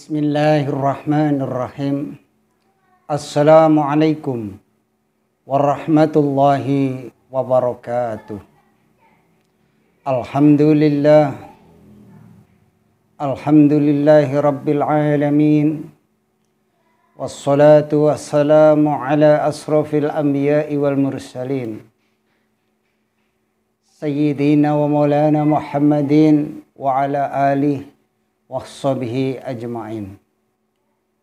Bismillahirrahmanirrahim. Assalamualaikum warahmatullahi wabarakatuh. Alhamdulillahi rabbil alamin. Wassalatu wassalamu ala asrafil anbiya'i wal mursalin. Sayyidina wa maulana Muhammadin wa ala alihi wa sahbihi ajma'in.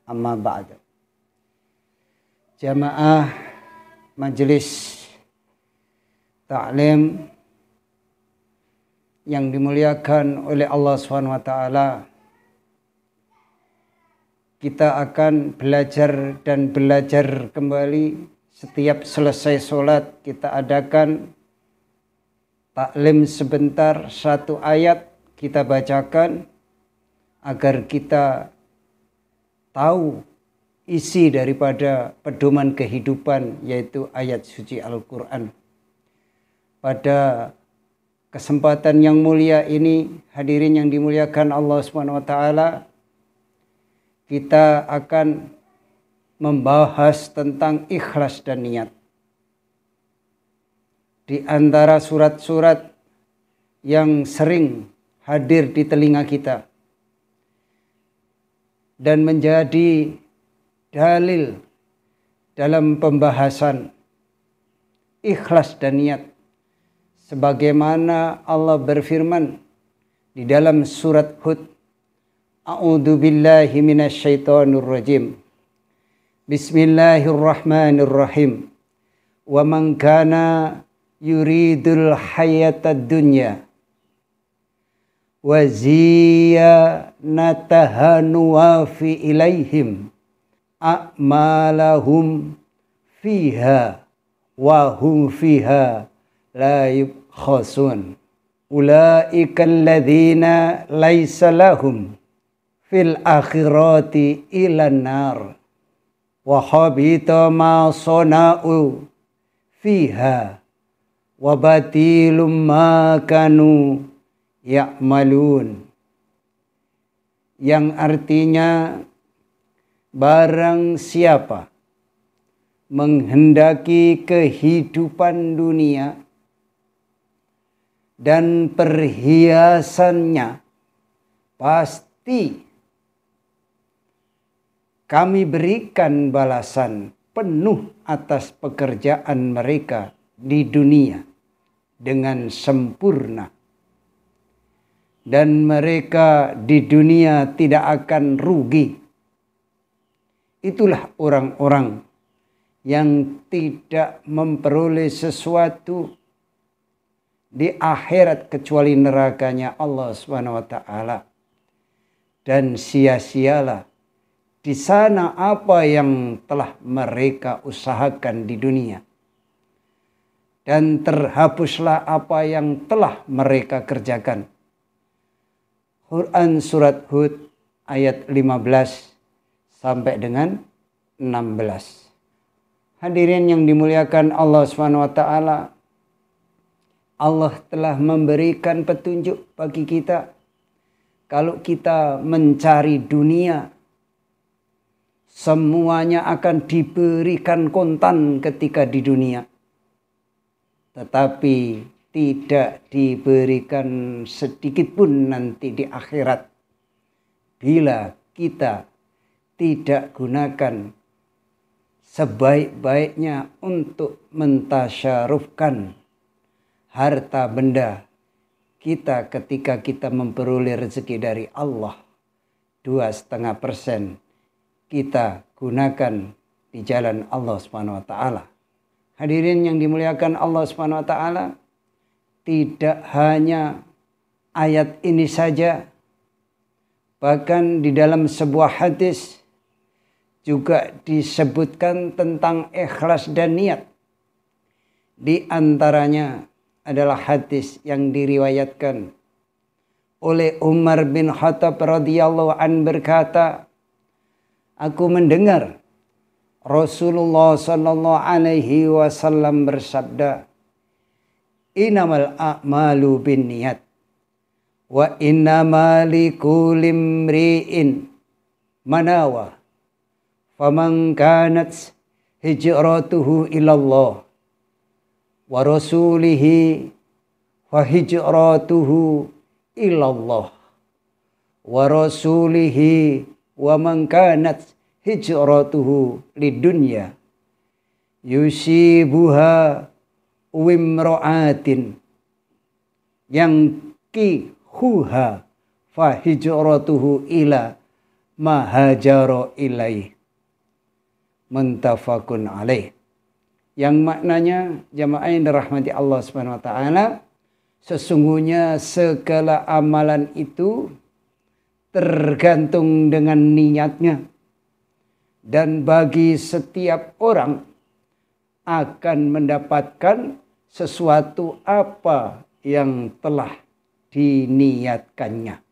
Amma ba'd. Jamaah majelis ta'lim yang dimuliakan oleh Allah SWT, kita akan belajar dan belajar kembali. Setiap selesai sholat kita adakan taklim sebentar, satu ayat kita bacakan agar kita tahu isi daripada pedoman kehidupan, yaitu ayat suci Al-Quran. Pada kesempatan yang mulia ini, hadirin yang dimuliakan Allah SWT, kita akan membahas tentang ikhlas dan niat. Di antara surat-surat yang sering hadir di telinga kita dan menjadi dalil dalam pembahasan ikhlas dan niat, sebagaimana Allah berfirman di dalam surat Hud, A'udzu billahi minasyaitonir rajim. Bismillahirrahmanirrahim. Wa man kana yuridul hayatad dunya wa ziyanataha nuwafi ilaihim a'malahum fiha wa hum fiha la yubkhasun. Ulaika alladzina laisa lahum fil akhirati ilan nar wa habita ma sana'u fiha wa batilum ma kanu ya'malun. Yang artinya, barang siapa menghendaki kehidupan dunia dan perhiasannya, pasti kami berikan balasan penuh atas pekerjaan mereka di dunia dengan sempurna. Dan mereka di dunia tidak akan rugi. Itulah orang-orang yang tidak memperoleh sesuatu di akhirat kecuali nerakanya Allah SWT. Dan sia-sialah di sana apa yang telah mereka usahakan di dunia. Dan terhapuslah apa yang telah mereka kerjakan. Quran surat Hud ayat 15 sampai dengan 16. Hadirin yang dimuliakan Allah SWT, Allah telah memberikan petunjuk bagi kita. Kalau kita mencari dunia, semuanya akan diberikan kontan ketika di dunia. Tetapi tidak diberikan sedikit pun nanti di akhirat, bila kita tidak gunakan sebaik-baiknya untuk mentasyarufkan harta benda kita ketika kita memperoleh rezeki dari Allah. 2,5% kita gunakan di jalan Allah SWT. Hadirin yang dimuliakan Allah SWT, tidak hanya ayat ini saja, bahkan di dalam sebuah hadis juga disebutkan tentang ikhlas dan niat. Di antaranya adalah hadis yang diriwayatkan oleh Umar bin Khattab radhiyallahu an berkata, aku mendengar Rasulullah sallallahu alaihi wasallam bersabda, innamal a'malu binniyat wa innama likulli imri'in manawa faman kanat hijratuhu ilallah wa rasulihi fa hijratuhu ilallah wa rasulihi wa man kanat hijratuhu lidunya yusibuha wimra'atin yang kihuha fa hijratuhu ila ma hajara ilaih muttafaqun alaih. Yang maknanya jamaah yang dirahmati Allah Subhanahu wa taala, sesungguhnya segala amalan itu tergantung dengan niatnya, dan bagi setiap orang akan mendapatkan sesuatu apa yang telah diniatkannya.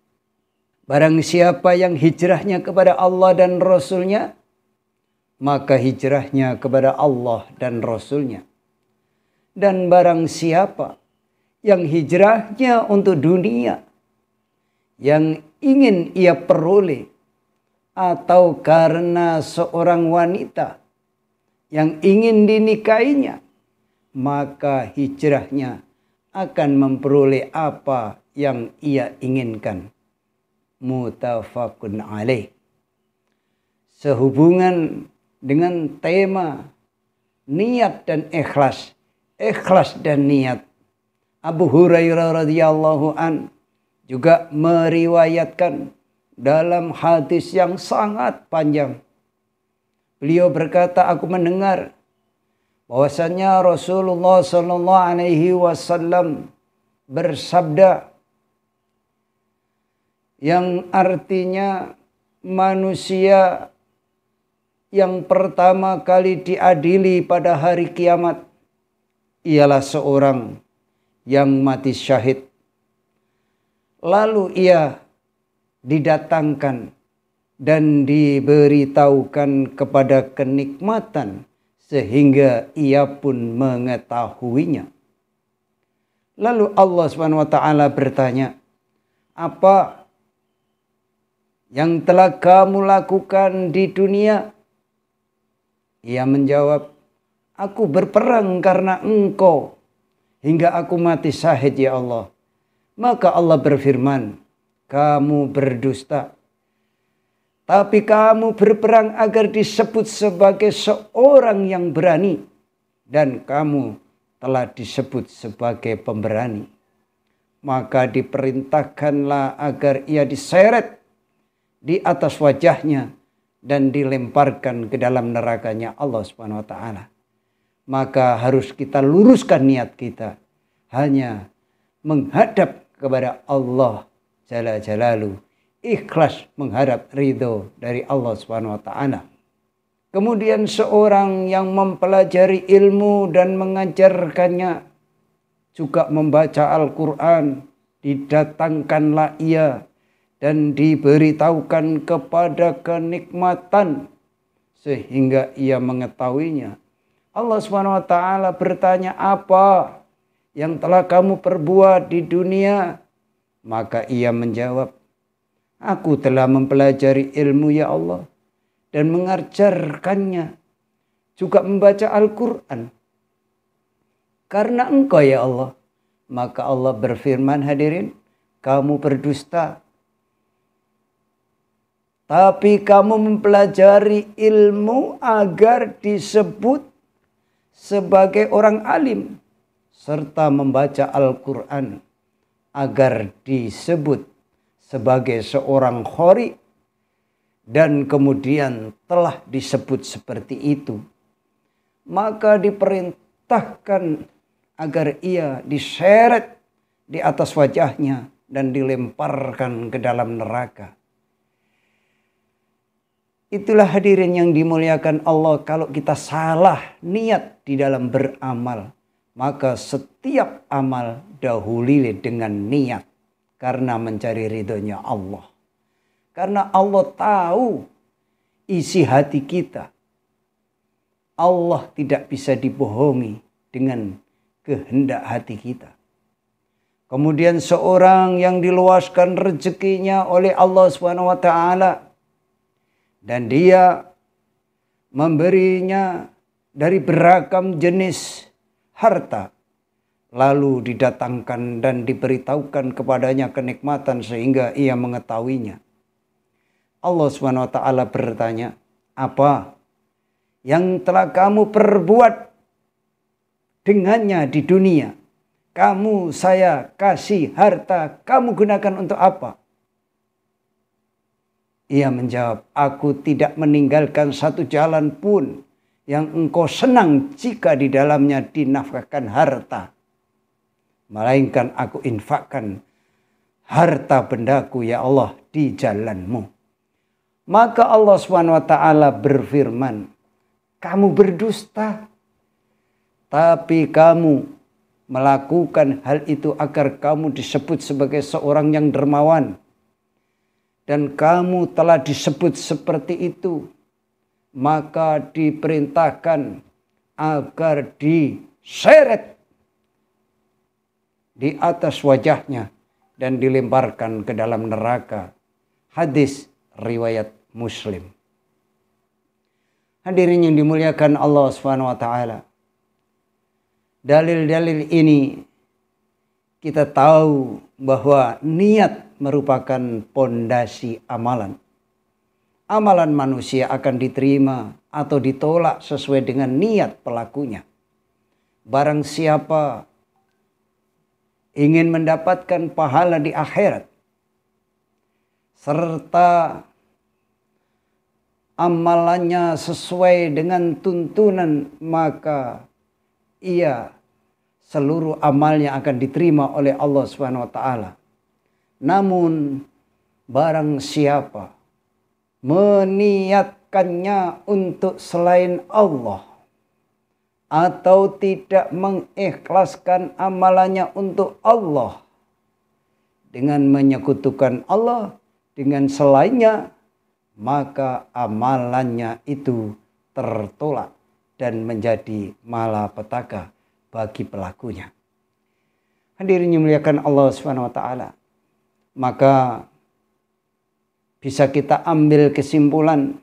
Barang siapa yang hijrahnya kepada Allah dan Rasulnya, maka hijrahnya kepada Allah dan Rasulnya. Dan barang siapa yang hijrahnya untuk dunia yang ingin ia peroleh, atau karena seorang wanita yang ingin dinikahinya, maka hijrahnya akan memperoleh apa yang ia inginkan. Muttafaqun alaih. Sehubungan dengan tema niat dan ikhlas, ikhlas dan niat, Abu Hurairah radhiyallahu an juga meriwayatkan dalam hadis yang sangat panjang. Beliau berkata, aku mendengar bahwasannya Rasulullah sallallahu alaihi wasallam bersabda, yang artinya manusia yang pertama kali diadili pada hari kiamat ialah seorang yang mati syahid. Lalu ia didatangkan dan diberitahukan kepada kenikmatan sehingga ia pun mengetahuinya. Lalu Allah SWT bertanya, apa yang telah kamu lakukan di dunia? Ia menjawab, aku berperang karena engkau hingga aku mati syahid ya Allah. Maka Allah berfirman, kamu berdusta. Tapi kamu berperang agar disebut sebagai seorang yang berani. Dan kamu telah disebut sebagai pemberani. Maka diperintahkanlah agar ia diseret di atas wajahnya dan dilemparkan ke dalam nerakanya Allah Subhanahu wa taala. Maka harus kita luruskan niat kita hanya menghadap kepada Allah Jalla Jalaluhu, ikhlas mengharap ridho dari Allah Subhanahu wa taala. Kemudian seorang yang mempelajari ilmu dan mengajarkannya, juga membaca Al-Quran, didatangkanlah ia dan diberitahukan kepada kenikmatan sehingga ia mengetahuinya. Allah Subhanahu wa taala bertanya, apa yang telah kamu perbuat di dunia? Maka ia menjawab, aku telah mempelajari ilmu ya Allah dan mengajarkannya, juga membaca Al-Quran karena engkau ya Allah. Maka Allah berfirman, hadirin, kamu berdusta. Tapi kamu mempelajari ilmu agar disebut sebagai orang alim, serta membaca Al-Quran agar disebut sebagai seorang qari, dan kemudian telah disebut seperti itu. Maka diperintahkan agar ia diseret di atas wajahnya dan dilemparkan ke dalam neraka. Itulah hadirin yang dimuliakan Allah, kalau kita salah niat di dalam beramal, maka setiap amal dahului dengan niat karena mencari ridhonya Allah. Karena Allah tahu isi hati kita. Allah tidak bisa dibohongi dengan kehendak hati kita. Kemudian seorang yang diluaskan rezekinya oleh Allah Subhanahu wa taala Dan Dia memberinya dari beragam jenis harta. Lalu didatangkan dan diberitahukan kepadanya kenikmatan sehingga ia mengetahuinya. Allah SWT bertanya, apa yang telah kamu perbuat dengannya di dunia? Kamu saya kasih harta, kamu gunakan untuk apa? Ia menjawab, aku tidak meninggalkan satu jalan pun yang engkau senang jika di dalamnya dinafkahkan harta. Melainkan aku infakkan harta bendaku ya Allah di jalanmu. Maka Allah SWT berfirman, kamu berdusta, tapi kamu melakukan hal itu agar kamu disebut sebagai seorang yang dermawan. Dan kamu telah disebut seperti itu, maka diperintahkan agar diseret di atas wajahnya dan dilemparkan ke dalam neraka. Hadis riwayat Muslim. Hadirin yang dimuliakan Allah SWT. Dalil-dalil ini kita tahu bahwa niat merupakan pondasi amalan. Amalan manusia akan diterima atau ditolak sesuai dengan niat pelakunya. Barang siapa ingin mendapatkan pahala di akhirat serta amalannya sesuai dengan tuntunan, maka ia seluruh amalnya akan diterima oleh Allah SWT. Namun barang siapa meniatkannya untuk selain Allah atau tidak mengikhlaskan amalannya untuk Allah dengan menyekutukan Allah dengan selainnya, maka amalannya itu tertolak dan menjadi malapetaka bagi pelakunya. Hadirin yang dimuliakan Allah SWT. Maka bisa kita ambil kesimpulan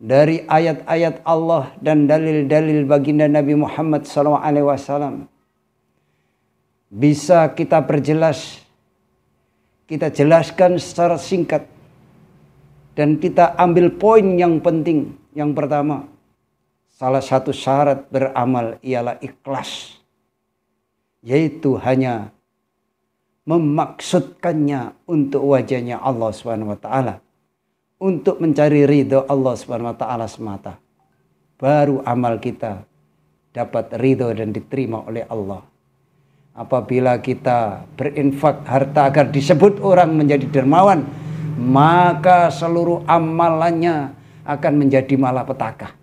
dari ayat-ayat Allah dan dalil-dalil baginda Nabi Muhammad SAW. Bisa kita perjelas, kita jelaskan secara singkat, dan kita ambil poin yang penting. Yang pertama, salah satu syarat beramal ialah ikhlas, yaitu hanya memaksudkannya untuk wajahnya Allah SWT, untuk mencari ridho Allah SWT semata. Baru amal kita dapat ridho dan diterima oleh Allah. Apabila kita berinfak harta agar disebut orang menjadi dermawan, maka seluruh amalannya akan menjadi malapetaka.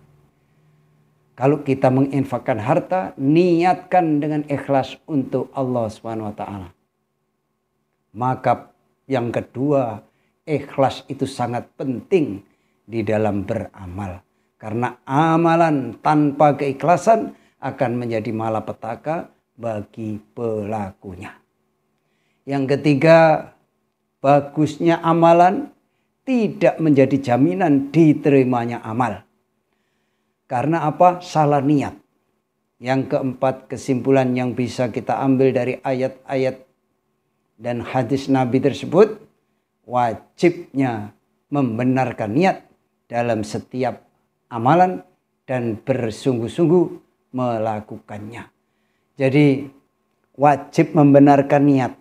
Kalau kita menginfakkan harta, niatkan dengan ikhlas untuk Allah SWT. Maka yang kedua, ikhlas itu sangat penting di dalam beramal. Karena amalan tanpa keikhlasan akan menjadi malapetaka bagi pelakunya. Yang ketiga, bagusnya amalan tidak menjadi jaminan diterimanya amal. Karena apa? Salah niat. Yang keempat, kesimpulan yang bisa kita ambil dari ayat-ayat dan hadis Nabi tersebut, wajibnya membenarkan niat dalam setiap amalan dan bersungguh-sungguh melakukannya. Jadi wajib membenarkan niat.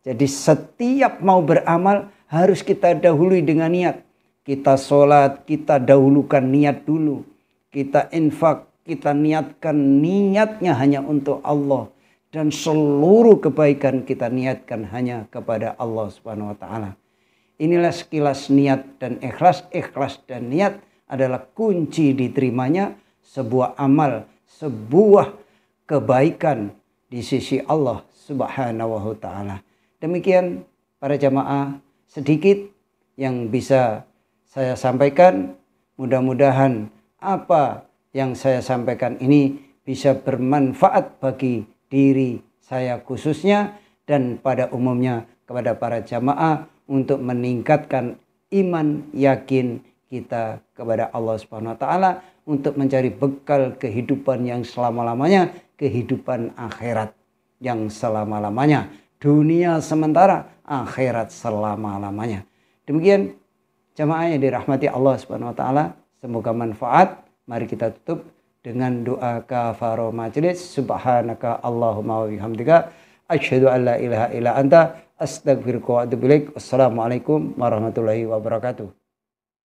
Jadi setiap mau beramal harus kita dahului dengan niat. Kita sholat, kita dahulukan niat dulu. Kita infak, kita niatkan niatnya hanya untuk Allah. Dan seluruh kebaikan kita niatkan hanya kepada Allah SWT. Inilah sekilas niat dan ikhlas. Ikhlas dan niat adalah kunci diterimanya sebuah amal, sebuah kebaikan di sisi Allah Subhanahu wa Ta'ala. Demikian para jamaah, sedikit yang bisa saya sampaikan. Mudah-mudahan apa yang saya sampaikan ini bisa bermanfaat bagi diri saya khususnya dan pada umumnya kepada para jamaah untuk meningkatkan iman, yakin, kita kepada Allah Subhanahu wa taala untuk mencari bekal kehidupan yang selama-lamanya, kehidupan akhirat yang selama-lamanya. Dunia sementara, akhirat selama-lamanya. Demikian jamaah yang dirahmati Allah Subhanahu wa taala, semoga manfaat. Mari kita tutup dengan doa kafarah majelis. Subhanaka Allahumma wa bihamdika asyhadu an la ilaha illa anta astaghfiruka wa atubu ilaik. Wassalamualaikum warahmatullahi wabarakatuh.